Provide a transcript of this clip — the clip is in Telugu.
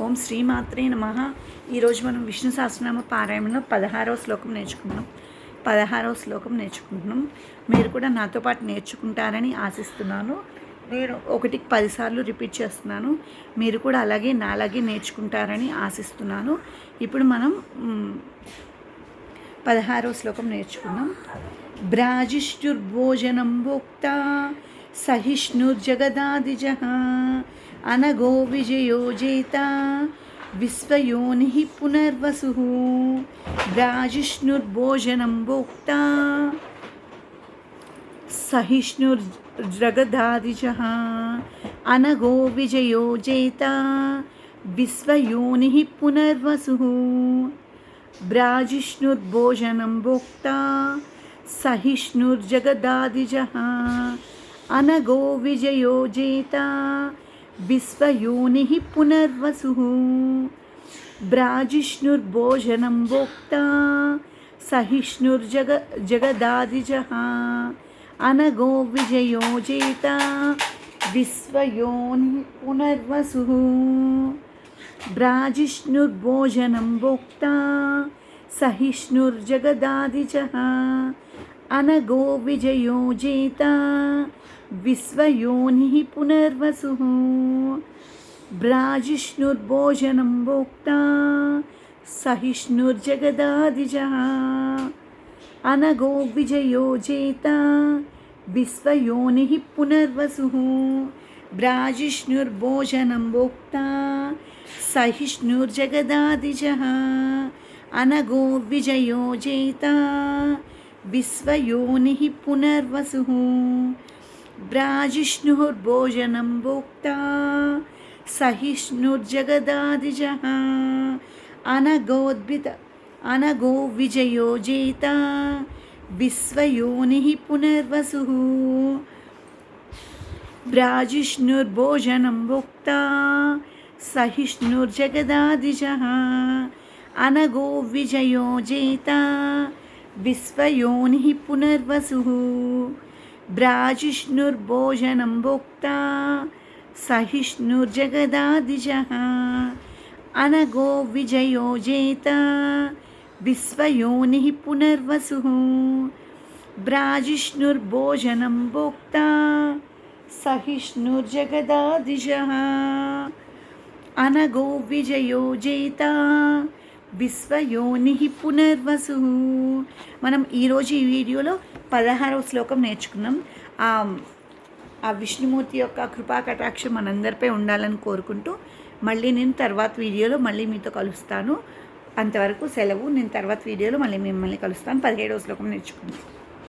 ఓం శ్రీమాత్రే నమః. ఈరోజు మనం విష్ణు సహస్రనామ పారాయణంలో 16వ శ్లోకం నేర్చుకుంటున్నాం. మీరు కూడా నాతో పాటు నేర్చుకుంటారని ఆశిస్తున్నాను. నేను 1కి 10 సార్లు రిపీట్ చేస్తున్నాను. మీరు కూడా నాలాగే నేర్చుకుంటారని ఆశిస్తున్నాను. ఇప్పుడు మనం 16వ శ్లోకం నేర్చుకుందాం. భ్రాజిష్ఠుర్భోజనం భోక్తా సహిష్ణుర్జగదాదిజః అనగో విజయో జేత విశ్వయోనిః పునర్వసుః. భ్రాజిష్ణుర్భోజనం భోక్తా సహిష్ణుర్జగదాదిజః అనగో విజయో జేత విశ్వయోనిః పునర్వసుః. భ్రాజిష్ణుర్భోజనం భోక్తా సహిష్ణుర్జగదాదిజః అనగో విజయో జేత విశ్వయోనిః పునర్వసుః. భ్రాజిష్ణుర్భోజనం భోక్తా సహిష్ణుర్జగదాదిజః అనగో విజయో జేత విశ్వయోనిః పునర్వసుః. భ్రాజిష్ణుర్భోజనం భోక్తా సహిష్ణుర్జగదాదిజః అనగో విజయో జేత విశ్వయోనిః పునర్వసుః. భ్రాజిష్ణుర్భోజనం భోక్తా సహిష్ణుర్జగదాదిజః అనగో విజయో జేత విశ్వయోనిః పునర్వసుః. భ్రాజిష్ణుర్భోజనం భోక్తా సహిష్ణుర్జగదాదిజః అనగో విజయో జేత విశ్వయోనిః పునర్వసుః. భ్రాజిష్ణుర్భోజనం భోక్తా సహిష్ణుర్జగదాదిజః అనగో విజయో జేత విశ్వయోనిః పునర్వసుః. భ్రాజిష్ణుర్భోజనం భోక్తా సహిష్ణుర్జగదాదిజః అనగో విజయో జేత విశ్వయోనిః పునర్వసుః. భ్రాజిష్ణుర్భోజనం భోక్తా సహిష్ణుర్జగదాదిజః అనగో విజయో జేత విశ్వయోనిః పునర్వసుః. భ్రాజిష్ణుర్భోజనం భోక్తా సహిష్ణుర్జగదాదిజః అనగో విజయో జేత విశ్వయోనిః పునర్వసుః. మనం ఈరోజు ఈ వీడియోలో 16వ శ్లోకం నేర్చుకున్నాం. ఆ విష్ణుమూర్తి యొక్క కృపా కటాక్షం మనందరిపై ఉండాలని కోరుకుంటూ మళ్ళీ నేను తర్వాత వీడియోలో మళ్ళీ మీతో కలుస్తాను. అంతవరకు సెలవు. నేను తర్వాత వీడియోలో మళ్ళీ మిమ్మల్ని కలుస్తాను. 17వ శ్లోకం నేర్చుకుందాం.